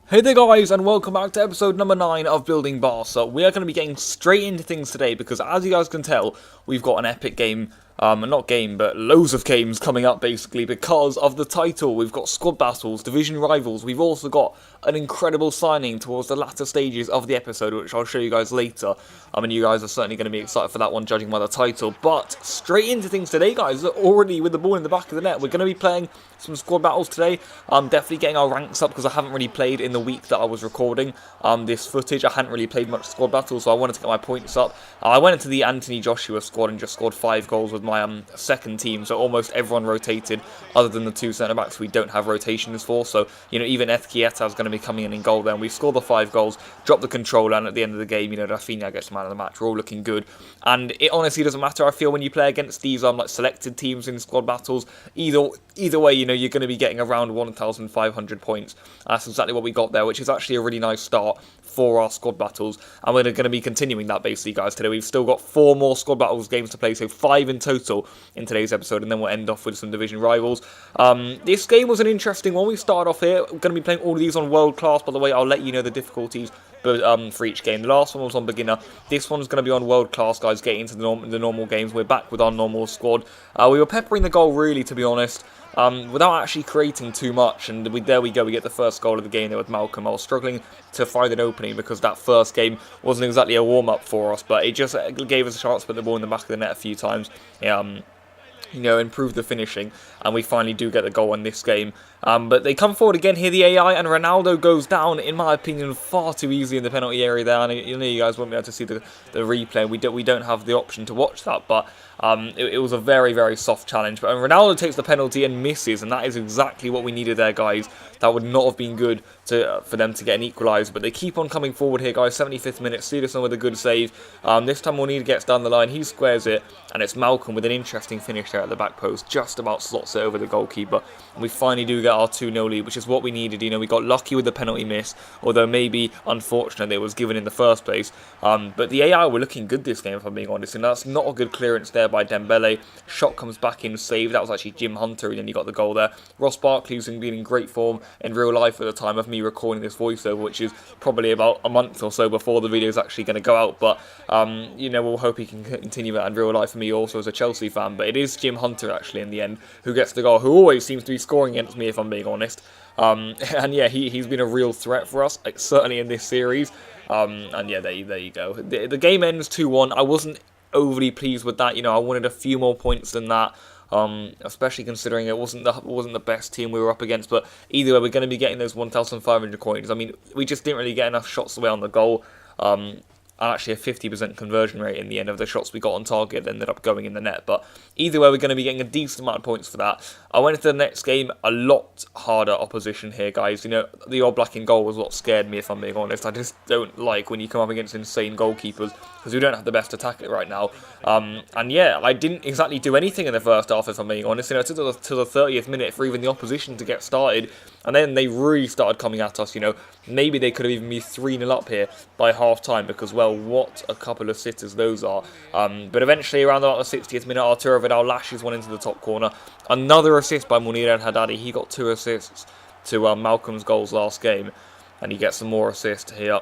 Hey there guys, and welcome back to episode number 9 of Building Barça. We are going to be getting straight into things today because, as you guys can tell, we've got an epic game, not game, but loads of games coming up basically because of the title. We've got squad battles, division rivals, we've also got an incredible signing towards the latter stages of the episode, which I'll show you guys later. You guys are certainly going to be excited for that one, judging by the title. But straight into things today, guys, already with the ball in the back of the net. We're going to be playing some squad battles today. I'm definitely getting our ranks up because I haven't really played in the week that I was recording this footage. I hadn't really played much squad battles, so I wanted to get my points up. I went into the Anthony Joshua squad and just scored 5 goals with my second team, so almost everyone rotated other than the 2 centre-backs we don't have rotations for. So, even Ezquieta is going to be coming in goal there. And we scored the 5 goals, dropped the controller, and at the end of the game, Rafinha gets man of the match. We're all looking good. And it honestly doesn't matter, I feel, when you play against these like selected teams in squad battles. Either way, you're going to be getting around 1,500 points. That's exactly what we got there, which is actually a really nice start for our squad battles. And we're going to be continuing that basically, guys, today. We've still got 4 more squad battles games to play, so 5 in total in today's episode, and then we'll end off with some division rivals. This game was an interesting one. We started off here. We're going to be playing all of these on World Class, by the way. I'll let you know the difficulties for each game. The last one was on beginner. This one's going to be on World Class, guys, getting into the normal games. We're back with our normal squad. We were peppering the goal, really, to be honest, without actually creating too much, and there we go, we get the first goal of the game there with Malcolm. I was struggling to find an opening because that first game wasn't exactly a warm-up for us, but it just gave us a chance to put the ball in the back of the net a few times. Improve the finishing, and we finally do get the goal in this game. But they come forward again here, the AI, and Ronaldo goes down, in my opinion, far too easily in the penalty area there. And you guys won't be able to see the replay. We don't have the option to watch that, but it was a very, very soft challenge. But Ronaldo takes the penalty and misses, and that is exactly what we needed there, guys. That would not have been good for them to get an equaliser, but they keep on coming forward here, guys. 75th minute, Stevenson with a good save. This time Juanita gets down the line, he squares it, and it's Malcolm with an interesting finish there at the back post, just about slots it over the goalkeeper, and we finally do get our 2-0 lead, which is what we needed. We got lucky with the penalty miss, although maybe unfortunate it was given in the first place. But the AI were looking good this game, if I'm being honest, and that's not a good clearance there by Dembele. Shot comes back in, saved. That was actually Jim Hunter, and then you got the goal there. Ross Barkley's been in great form in real life at the time of me recording this voiceover, which is probably about a month or so before the video is actually going to go out. But we'll hope he can continue that in real life for me also as a Chelsea fan. But it is Jim Hunter actually in the end who gets the goal, who always seems to be scoring against me, if I'm being honest. And yeah, he's been a real threat for us, certainly in this series. And yeah, there you go. The game ends 2-1. I wasn't overly pleased with that. I wanted a few more points than that. Especially considering it wasn't the best team we were up against, but either way, we're going to be getting those 1,500 coins. We just didn't really get enough shots away on the goal. Actually, a 50% conversion rate in the end of the shots we got on target ended up going in the net. But either way, we're going to be getting a decent amount of points for that. I went into the next game, a lot harder opposition here, guys. The All Black in goal was what scared me, if I'm being honest. I just don't like when you come up against insane goalkeepers, because we don't have the best attack right now. And yeah, I didn't exactly do anything in the first half, if I'm being honest. It took to the 30th minute for even the opposition to get started, and then they really started coming at us. Maybe they could have even been 3-0 up here by half time, because, well, what a couple of sitters those are. But eventually, around about the 60th minute, Arturo Vidal lashes one into the top corner. Another assist by Munir El Haddadi. He got 2 assists to Malcolm's goals last game, and he gets some more assists here.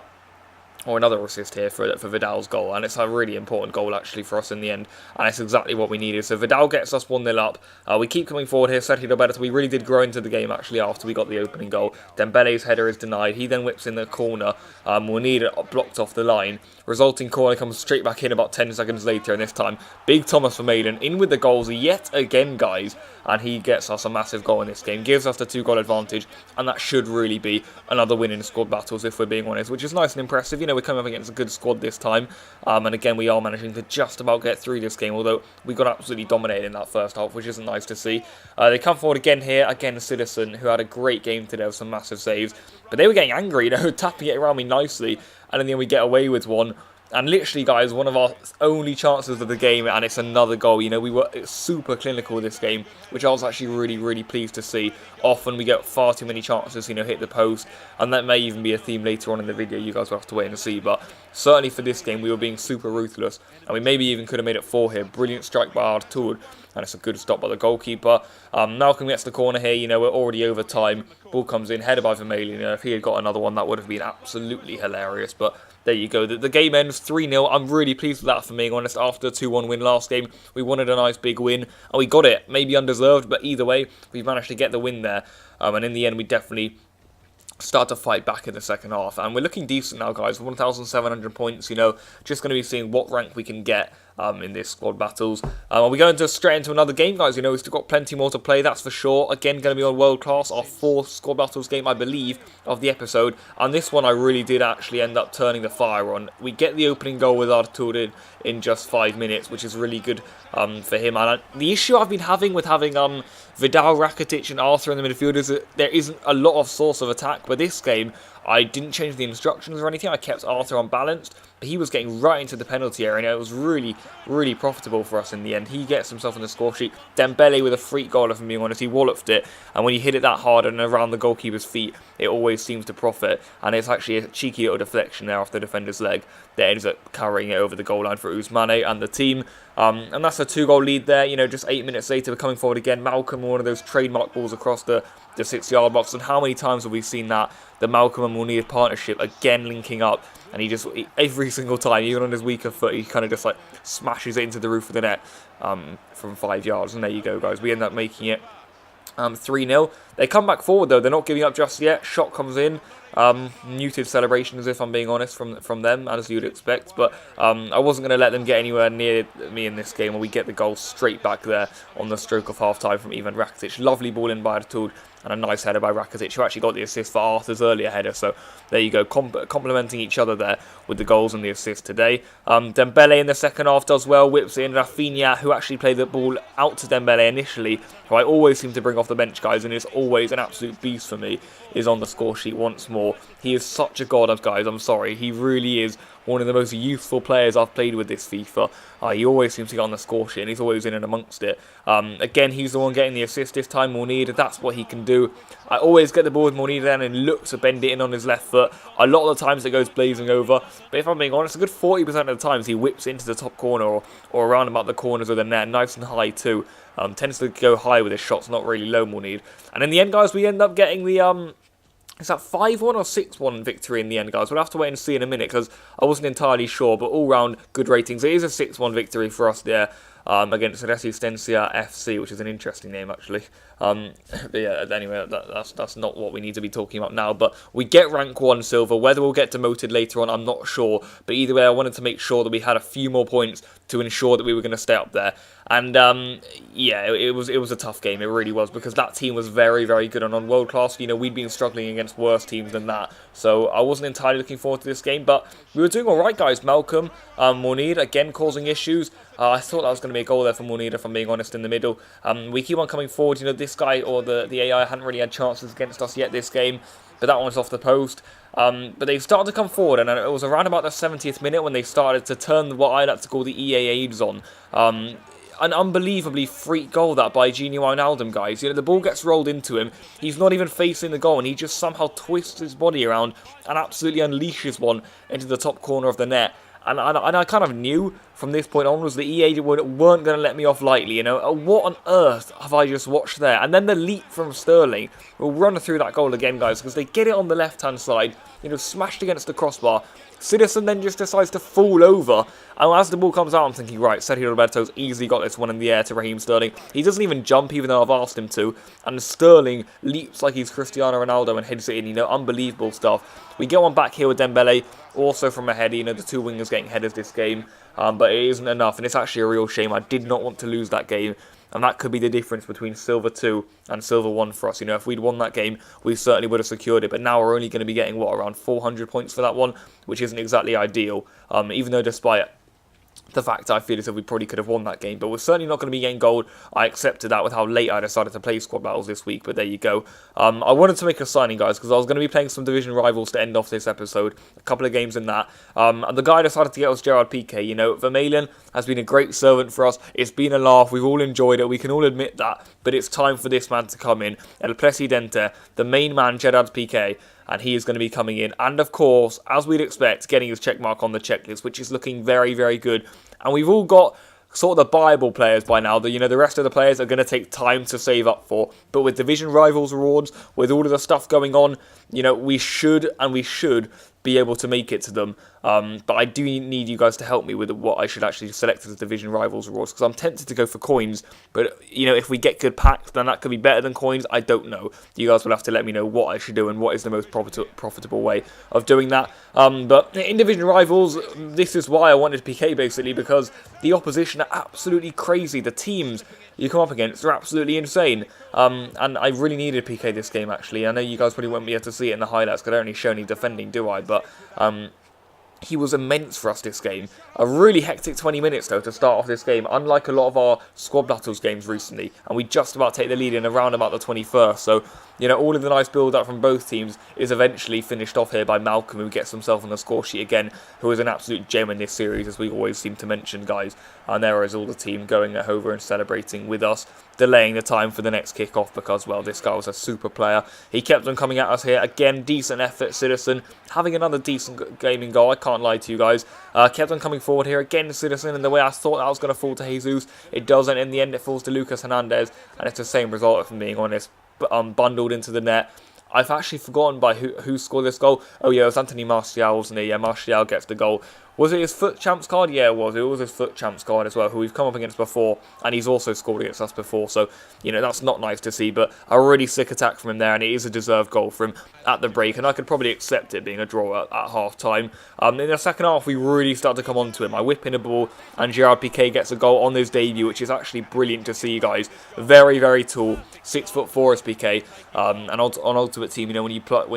Or another assist here for Vidal's goal, and it's a really important goal actually for us in the end, and it's exactly what we needed. So Vidal gets us 1-0 up. We keep coming forward here. Sergio Roberto, we really did grow into the game actually after we got the opening goal. Dembele's header is denied. He then whips in the corner. Munir blocked off the line. Resulting corner comes straight back in about 10 seconds later, and this time Big Thomas for Maiden in with the goals yet again, guys, and he gets us a massive goal in this game, gives us the 2-goal advantage, and that should really be another win in squad battles, if we're being honest, which is nice and impressive. We're coming up against a good squad this time, and again, we are managing to just about get through this game, although we got absolutely dominated in that first half, which isn't nice to see. They come forward again here, again Citizen, who had a great game today with some massive saves, but they were getting angry, tapping it around me nicely, and in the end we get away with one. And literally, guys, one of our only chances of the game, and it's another goal. We were super clinical this game, which I was actually really, really pleased to see. Often we get far too many chances, hit the post, and that may even be a theme later on in the video. You guys will have to wait and see, but certainly for this game, we were being super ruthless, and we maybe even could have made it 4 here. Brilliant strike by Artur. and it's a good stop by the goalkeeper. Malcolm gets the corner here, you know, we're already over time. Ball comes in, headed by Vermaelen. You know, if he had got another one, that would have been absolutely hilarious, but there you go. The game ends 3-0. I'm really pleased with that, for being honest. After a 2-1 win last game, we wanted a nice big win, and we got it. Maybe undeserved, but either way, we've managed to get the win there. And in the end, we definitely start to fight back in the second half. And we're looking decent now, guys. 1,700 points, you know. Just going to be seeing what rank we can get in this squad battles. Are we going to straight into another game, guys? You know, we've still got plenty more to play, that's for sure. Again, going to be on World Class, our 4th squad battles game, I believe, of the episode. And this one, I really did actually end up turning the fire on. We get the opening goal with Artur in just 5 minutes, which is really good for him. And the issue I've been having with having Vidal, Rakitic and Arthur in the midfield is that there isn't a lot of source of attack. But this game, I didn't change the instructions or anything. I kept Arthur unbalanced. He was getting right into the penalty area, and it was really, really profitable for us in the end. He gets himself on the score sheet. Dembele with a freak goal, if I'm being honest. He walloped it, and when you hit it that hard and around the goalkeeper's feet, it always seems to profit. And it's actually a cheeky little deflection there off the defender's leg that ends up carrying it over the goal line for Ousmane and the team. And that's a 2-goal lead there. You know, just 8 minutes later, we're coming forward again. Malcolm, one of those trademark balls across the 6-yard box. And how many times have we seen that? The Malcolm and Mounir partnership again linking up. And he just, every single time, even on his weaker foot, he kind of just like smashes it into the roof of the net from 5 yards. And there you go, guys. We end up making it 3-0. They come back forward, though. They're not giving up just yet. Shot comes in. Muted celebrations, if I'm being honest, from them, as you'd expect. But I wasn't going to let them get anywhere near me in this game, and we get the goal straight back there on the stroke of half-time from Ivan Rakitic. Lovely ball in by Artur, and a nice header by Rakitic, who actually got the assist for Arthur's earlier header. So there you go, complementing each other there with the goals and the assists today. Dembele in the second half does well, whips it in. Rafinha, who actually played the ball out to Dembele initially, who I always seem to bring off the bench, guys, and is always an absolute beast for me, is on the score sheet once more. He is such a god, guys, I'm sorry. He really is one of the most useful players I've played with this FIFA. He always seems to get on the score sheet, and he's always in and amongst it. Again, he's the one getting the assist this time, Mounir. That's what he can do. I always get the ball with Mounir then and look to bend it in on his left foot. A lot of the times it goes blazing over, but if I'm being honest, a good 40% of the times he whips into the top corner or around about the corners of the net, nice and high too. Tends to go high with his shots, not really low, Mounir. And in the end, guys, we end up getting the is that 5-1 or 6-1 victory in the end, guys? We'll have to wait and see in a minute because I wasn't entirely sure, but all round good ratings. It is a 6-1 victory for us there against Resistencia FC, which is an interesting name actually. But yeah, anyway, that's not what we need to be talking about now. But we get rank 1 silver. Whether we'll get demoted later on, I'm not sure. But either way, I wanted to make sure that we had a few more points to ensure that we were going to stay up there. And yeah, it was a tough game. It really was, because that team was very, very good and on world class. You know, we'd been struggling against worse teams than that. So I wasn't entirely looking forward to this game, but we were doing all right, guys. Malcolm, Mounir again causing issues. I thought that was going to be a goal there for Mounir, if I'm being honest, in the middle. We keep on coming forward. You know, this guy or the AI hadn't really had chances against us yet this game, but that one's off the post. But they started to come forward, and it was around about the 70th minute when they started to turn what I like to call the EA aids on. An unbelievably freak goal that by Gino Wijnaldum, guys. You know, the ball gets rolled into him. He's not even facing the goal, and he just somehow twists his body around and absolutely unleashes one into the top corner of the net. And I kind of knew from this point onwards the EA weren't going to let me off lightly, you know. What on earth have I just watched there? And then the leap from Sterling. We'll run through that goal again, guys, because they get it on the left-hand side, you know, smashed against the crossbar. Citizen then just decides to fall over, and as the ball comes out, I'm thinking, right, Sergio Roberto's easily got this one in the air to Raheem Sterling. He doesn't even jump, even though I've asked him to, and Sterling leaps like he's Cristiano Ronaldo and heads it in, you know, unbelievable stuff. We get one back here with Dembele, also from a header, you know, the two wingers getting headers this game, but it isn't enough, and it's actually a real shame. I did not want to lose that game. And that could be the difference between Silver 2 and Silver 1 for us. You know, if we'd won that game, we certainly would have secured it. But now we're only going to be getting, what, around 400 points for that one, which isn't exactly ideal. Even though despite the fact I feel as if we probably could have won that game, but we're certainly not going to be getting gold. I accepted that with how late I decided to play squad battles this week, but there you go. I wanted to make a signing, guys, because I was going to be playing some division rivals to end off this episode, a couple of games in that, and the guy I decided to get was Gerard Piqué. You know, Vermaelen has been a great servant for us. It's been a laugh. We've all enjoyed it. We can all admit that, but it's time for this man to come in. El Presidente, the main man, Gerard Piqué, and he is going to be coming in. And of course, as we'd expect, getting his check mark on the checklist, which is looking very, very good. And we've all got sort of the Bible players by now. The rest of the players are going to take time to save up for. But with Division Rivals rewards, with all of the stuff going on, we should be able to make it to them. But I do need you guys to help me with what I should actually select as Division Rivals rewards, because I'm tempted to go for coins, but if we get good packs, then that could be better than coins. I don't know. You guys will have to let me know what I should do and what is the most profitable way of doing that. But in Division Rivals, this is why I wanted Piqué, basically, because the opposition are absolutely crazy. The teams you come up against are absolutely insane. And I really needed Piqué this game, actually. I know you guys probably won't be able to see it in the highlights, because I don't really show any defending, do I? But he was immense for us this game. A really hectic 20 minutes, though, to start off this game, unlike a lot of our squad battles games recently. And we just about take the lead in around about the 21st. So, all of the nice build-up from both teams is eventually finished off here by Malcolm, who gets himself on the score sheet again, who is an absolute gem in this series, as we always seem to mention, guys. And there is all the team going over and celebrating with us, delaying the time for the next kick-off because, well, this guy was a super player. He kept on coming at us here. Again, decent effort, Citizen, having another decent gaming goal. I can't lie to you guys. Kept on coming forward here. Again, Citizen, and the way I thought that was going to fall to Jesus, it doesn't. In the end, it falls to Lucas Hernandez, and it's the same result, if I'm being honest. Bundled into the net. I've actually forgotten by who scored this goal. Oh yeah, it was Anthony Martial, wasn't it? Yeah, Martial gets the goal. Was it his foot champs card? Yeah, it was. It was his foot champs card as well, who we've come up against before, and he's also scored against us before. So, that's not nice to see, but a really sick attack from him there, and it is a deserved goal from him at the break, and I could probably accept it being a draw at half-time. In the second half, we really start to come onto him. I whip in a ball, and Gerard Piqué gets a goal on his debut, which is actually brilliant to see, guys. Very, very tall. 6'4" is Piqué. And on Ultimate Team, when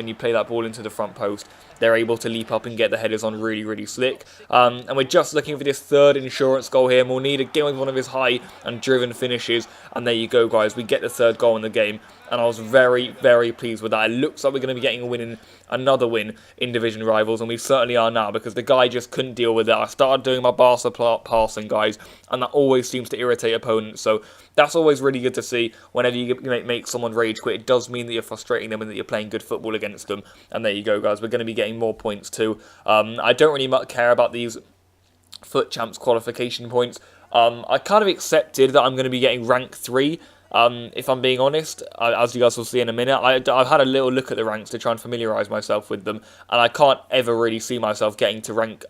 you play that ball into the front post, they're able to leap up and get the headers on really, really slick. And we're just looking for this third insurance goal here. We'll need again with one of his high and driven finishes. And there you go, guys. We get the third goal in the game. And I was very, very pleased with that. It looks like we're going to be getting another win in Division Rivals. And we certainly are now, because the guy just couldn't deal with it. I started doing my Barça passing, guys. And that always seems to irritate opponents. So that's always really good to see. Whenever you make someone rage quit, it does mean that you're frustrating them and that you're playing good football against them. And there you go, guys. We're going to be getting more points too. I don't really care about these FUT Champs qualification points. I kind of accepted that I'm going to be getting rank 3. If I'm being honest, as you guys will see in a minute, I've had a little look at the ranks to try and familiarise myself with them, and I can't ever really see myself getting to rank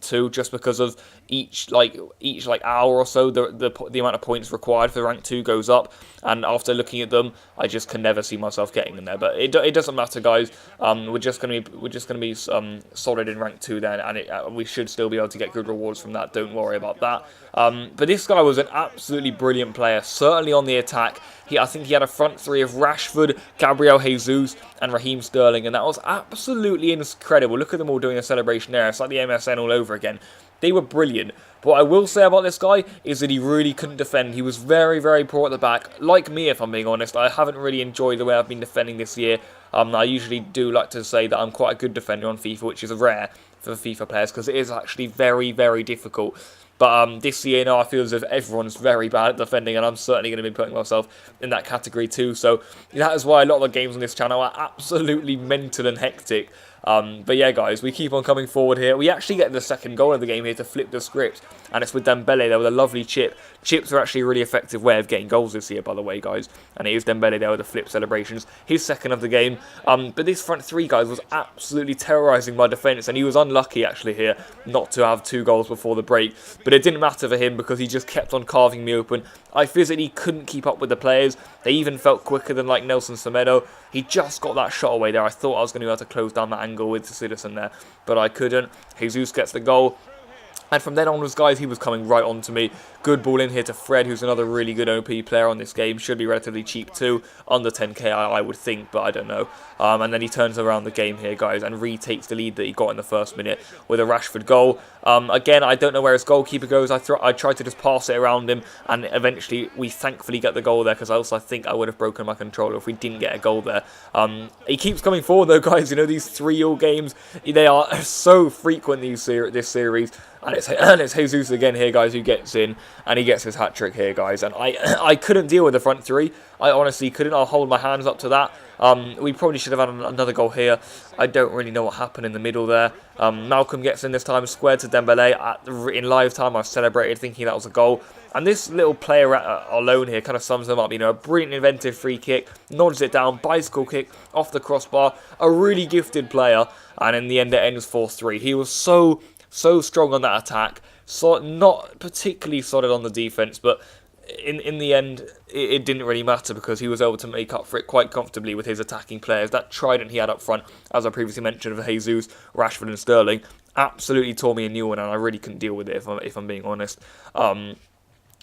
2 just because of each hour or so the amount of points required for rank 2 goes up, and after looking at them, I just can never see myself getting in there. But it doesn't matter, guys. We're just gonna be solid in rank 2 then, and we should still be able to get good rewards from that. Don't worry about that. But this guy was an absolutely brilliant player, certainly on the attack. I think he had a front three of Rashford, Gabriel Jesus, and Raheem Sterling, and that was absolutely incredible. Look at them all doing a celebration there. It's like the MSN all over again. They were brilliant. But what I will say about this guy is that he really couldn't defend. He was very, very poor at the back. Like me, if I'm being honest, I haven't really enjoyed the way I've been defending this year. I usually do like to say that I'm quite a good defender on FIFA, which is rare for FIFA players, because it is actually very, very difficult. But this year, I feel as if everyone's very bad at defending, and I'm certainly going to be putting myself in that category too. So that is why a lot of the games on this channel are absolutely mental and hectic. But yeah, guys, we keep on coming forward here. We actually get the second goal of the game here to flip the script, and it's with Dembele there with a lovely chip. Chips are actually a really effective way of getting goals this year, by the way, guys. And it is Dembele there with the flip celebrations. His second of the game. But this front three, guys, was absolutely terrorising my defence, and he was unlucky, actually, here not to have 2 goals before the break. But it didn't matter for him because he just kept on carving me open. I physically couldn't keep up with the players. They even felt quicker than, like, Nelson Semedo. He just got that shot away there. I thought I was going to be able to close down that angle with the Citizen there, but I couldn't. Jesus gets the goal. And from then onwards, guys, he was coming right on to me. Good ball in here to Fred, who's another really good OP player on this game. Should be relatively cheap too. Under 10k, I would think, but I don't know. And then he turns around the game here, guys, and retakes the lead that he got in the first minute with a Rashford goal. Again, I don't know where his goalkeeper goes. I tried to just pass it around him, and eventually we thankfully get the goal there, because I think I would have broken my controller if we didn't get a goal there. He keeps coming forward though, guys. These 3-all games, they are so frequent this series. And it's Jesus again here, guys, who gets in, and he gets his hat-trick here, guys. And I couldn't deal with the front three. I honestly couldn't. I'll hold my hands up to that. We probably should have had another goal here. I don't really know what happened in the middle there. Malcolm gets in this time, squared to Dembele. In live time, I celebrated thinking that was a goal. And this little player alone here kind of sums them up. You know, a brilliant inventive free kick, nods it down, bicycle kick off the crossbar. A really gifted player. And in the end, it ends 4-3. He was so strong on that attack. So not particularly solid on the defence, but in the end, it didn't really matter because he was able to make up for it quite comfortably with his attacking players. That trident he had up front, as I previously mentioned, of Jesus, Rashford and Sterling, absolutely tore me a new one, and I really couldn't deal with it, if I'm being honest.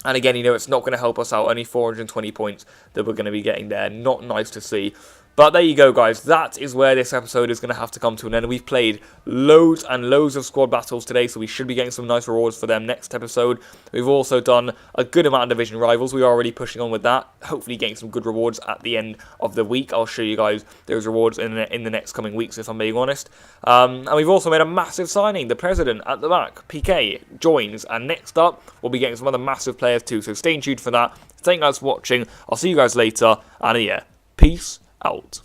And again, you know, it's not going to help us out. Only 420 points that we're going to be getting there. Not nice to see. But there you go, guys. That is where this episode is going to have to come to an end. We've played loads and loads of squad battles today, so we should be getting some nice rewards for them next episode. We've also done a good amount of division rivals. We are already pushing on with that. Hopefully getting some good rewards at the end of the week. I'll show you guys those rewards in the next coming weeks, if I'm being honest. And we've also made a massive signing. The president at the back, Piqué, joins. And next up, we'll be getting some other massive players too. So stay tuned for that. Thank you guys for watching. I'll see you guys later. And yeah, peace out.